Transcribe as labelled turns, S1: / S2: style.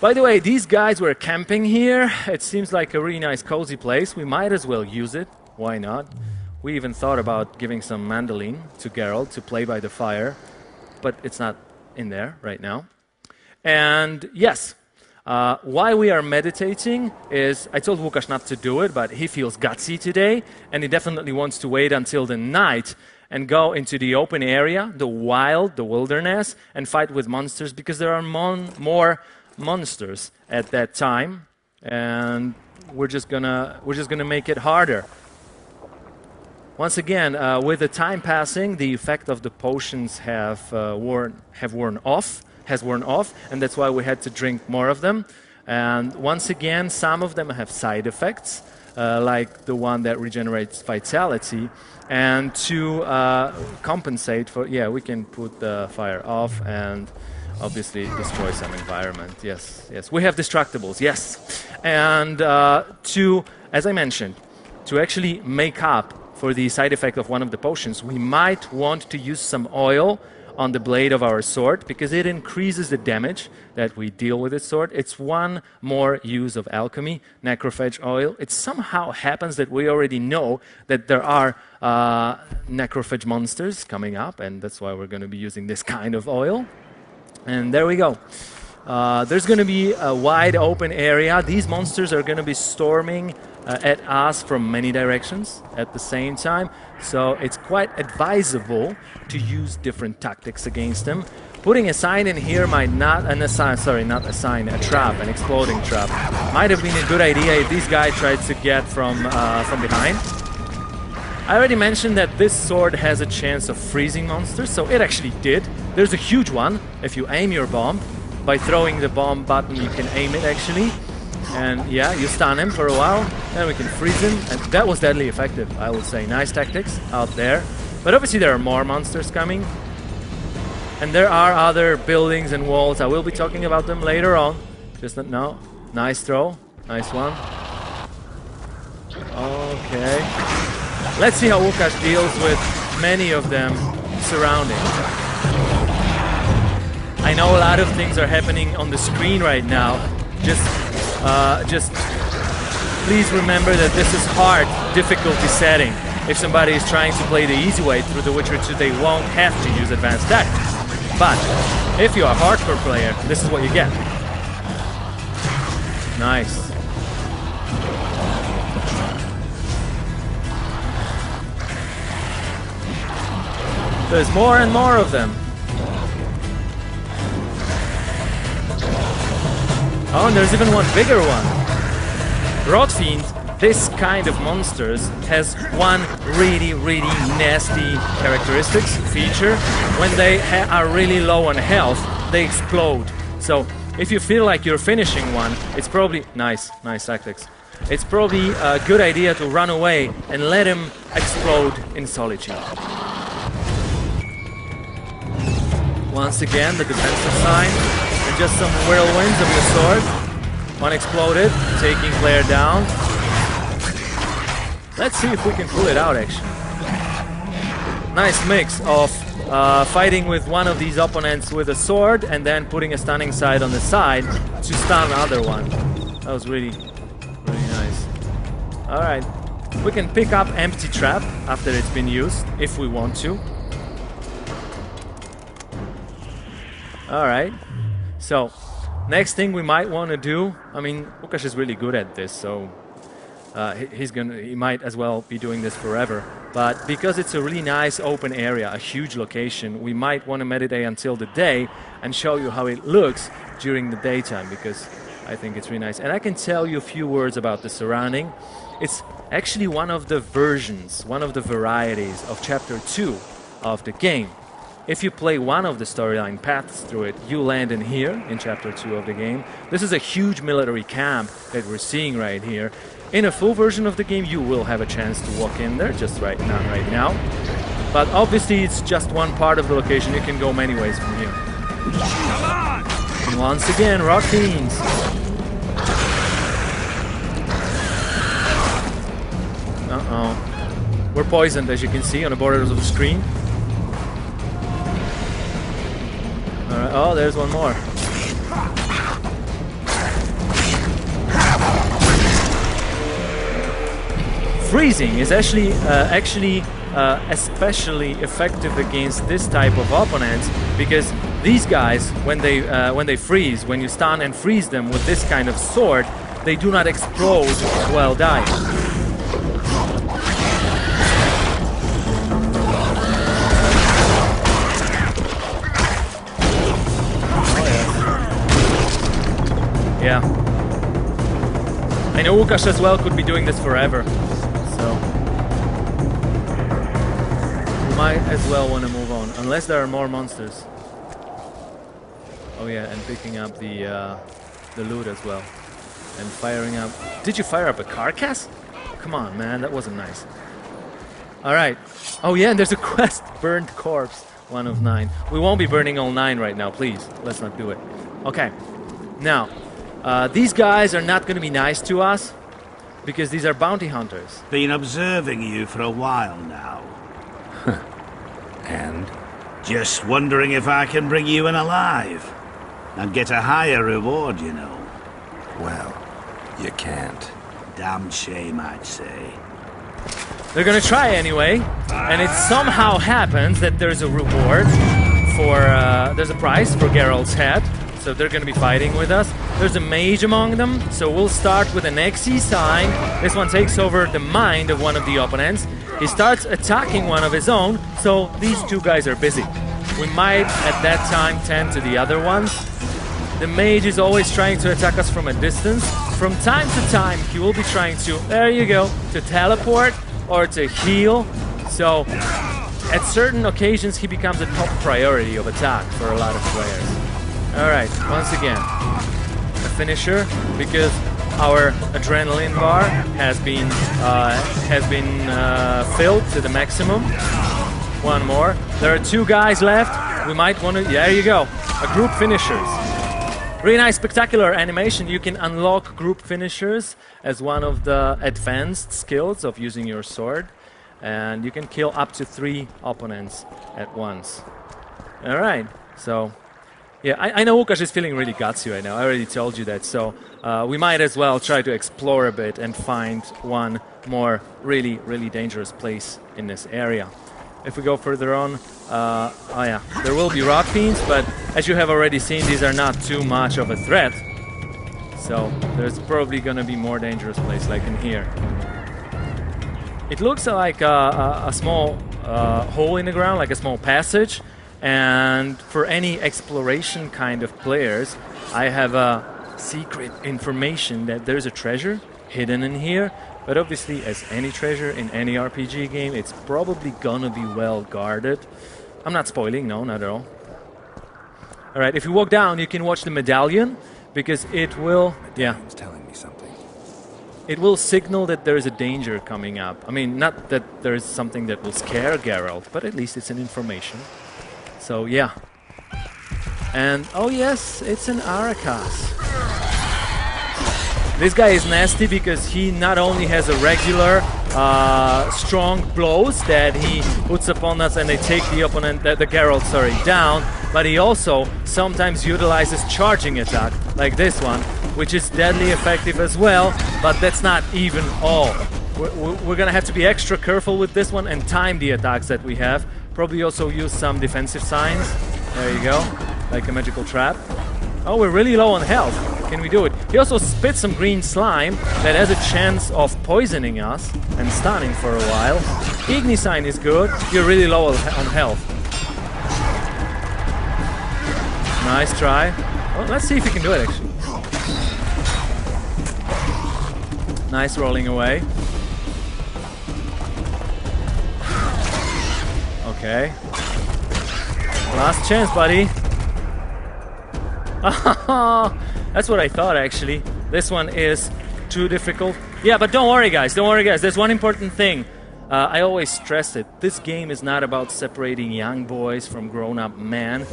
S1: By the way, these guys were camping here. It seems like a really nice, cozy place. We might as well use it. Why not? We even thought about giving some mandolin to Geralt to play by the fire, but it's not in there right now. And yes, why we are meditating is, I told Łukasz not to do it, but he feels gutsy today, and he definitely wants to wait until the night and go into the open area, the wild, the wilderness, and fight with monsters, because there are more monsters at that time, and we're just gonna make it harder. Once again, with the time passing, the effect of the potions has worn off, and that's why we had to drink more of them. And once again, some of them have side effects, like the one that regenerates vitality. And to compensate for, yeah, we can put the fire off and obviously destroy some environment. Yes, yes. We have destructibles, yes. And to, as I mentioned, to actually make up for the side effect of one of the potions, we might want to use some oil on the blade of our sword, because it increases the damage that we deal with this sword. It's one more use of alchemy, necrophage oil. It somehow happens that we already know that there are necrophage monsters coming up, and that's why we're going to be using this kind of oil. And there we go. There's going to be a wide open area. These monsters are going to be storming at us from many directions at the same time, so it's quite advisable to use different tactics against them. Putting a sign in here might not, a trap, an exploding trap, might have been a good idea if these guys tried to get from behind. I already mentioned that this sword has a chance of freezing monsters, so it actually did. There's a huge one. If you aim your bomb, by throwing the bomb button you can aim it actually. And yeah, you stun him for a while, then we can freeze him, and that was deadly effective, I would say. Nice tactics out there. But obviously there are more monsters coming. And there are other buildings and walls. I will be talking about them later on. Just not now. Nice throw. Nice one. Okay. Let's see how Łukasz deals with many of them surrounding. I know a lot of things are happening on the screen right now. Just please remember that this is hard difficulty setting. If somebody is trying to play the easy way through The Witcher 2, they won't have to use advanced tactics. But if you're a hardcore player, this is what you get. Nice. There's more and more of them. Oh, and there's even one bigger one. Rotfiend, this kind of monsters, has one really, really nasty characteristics, feature. When they are really low on health, they explode. So if you feel like you're finishing one, it's probably... Nice tactics. It's probably a good idea to run away and let him explode in solitude. Once again, the defensive sign. And just some whirlwinds of the sword. One exploded, taking player down. Let's see if we can pull it out, actually. Nice mix of fighting with one of these opponents with a sword and then putting a stunning sight on the side to stun the other one. That was really, really nice. Alright, we can pick up Empty Trap after it's been used, if we want to. Alright, so next thing we might want to do, I mean, Łukasz is really good at this, so he might as well be doing this forever. But because it's a really nice open area, a huge location, we might want to meditate until the day and show you how it looks during the daytime, because I think it's really nice. And I can tell you a few words about the surrounding. It's actually one of the versions, one of the varieties of Chapter 2 of the game. If you play one of the storyline paths through it, you land in here, in Chapter 2 of the game. This is a huge military camp that we're seeing right here. In a full version of the game, you will have a chance to walk in there, just not right now. But obviously, it's just one part of the location. You can go many ways from here. And once again, Rock Fiends. Uh-oh. We're poisoned, as you can see, on the borders of the screen. Alright, oh, there's one more. freezing is actually especially effective against this type of opponents, because these guys, when they freeze, when you stun and freeze them with this kind of sword, they do not explode while dying. Yeah. I know Łukasz as well could be doing this forever, so we might as well want to move on, unless there are more monsters. Oh yeah, and picking up the loot as well, and firing up. Did you fire up a carcass? Come on, man, that wasn't nice. All right. Oh yeah, and there's a quest: burned corpse, 1 of 9. We won't be burning all 9 right now, please. Let's not do it. Okay. Now. These guys are not going to be nice to us, because these are bounty hunters.
S2: Been observing you for a while now.
S3: And?
S2: Just wondering if I can bring you in alive. And get a higher reward, you know.
S3: Well, you can't.
S2: Damn shame, I'd say.
S1: They're going to try anyway, and it somehow happens that there's a reward for... there's a prize for Geralt's head. So they're going to be fighting with us. There's a mage among them, so we'll start with an XE sign. This one takes over the mind of one of the opponents. He starts attacking one of his own, so these two guys are busy. We might, at that time, tend to the other ones. The mage is always trying to attack us from a distance. From time to time, he will be trying to, there you go, to teleport or to heal. So, at certain occasions, he becomes a top priority of attack for a lot of players. Alright, once again, a finisher, because our adrenaline bar has been filled to the maximum. One more. There are 2 guys left. We might want to... There you go. A group finishers. Really nice, spectacular animation. You can unlock group finishers as one of the advanced skills of using your sword. And you can kill up to 3 opponents at once. Alright, so... Yeah, I know Łukasz is feeling really gutsy right now. I already told you that, so we might as well try to explore a bit and find one more really, really dangerous place in this area. If we go further on, oh yeah, there will be rock fiends, but as you have already seen, these are not too much of a threat. So there's probably going to be more dangerous place, like in here. It looks like a small hole in the ground, like a small passage. And for any exploration kind of players, I have a secret information that there's a treasure hidden in here. But obviously, as any treasure in any RPG game, it's probably gonna be well guarded. I'm not spoiling, no, not at all. Alright, if you walk down, you can watch the medallion, because it will... Yeah.
S3: It's telling me something.
S1: It will signal that there is a danger coming up. I mean, not that there is something that will scare Geralt, but at least it's an information. So, yeah. And, oh yes, it's an Arakas. This guy is nasty because he not only has a regular strong blows that he puts upon us and they take the opponent, the Geralt, sorry, down, but he also sometimes utilizes charging attack, like this one, which is deadly effective as well, but that's not even all. We're gonna have to be extra careful with this one and time the attacks that we have. Probably also use some defensive signs. There you go, like a magical trap. Oh, we're really low on health. Can we do it? He also spits some green slime that has a chance of poisoning us and stunning for a while. Igni sign is good. You're really low on health. Nice try. Well, let's see if we can do it, actually. Nice rolling away. Okay. Last chance, buddy. That's what I thought, actually. This one is too difficult. Yeah, but don't worry, guys. Don't worry, guys. There's one important thing. I always stress it. This game is not about separating young boys from grown-up men.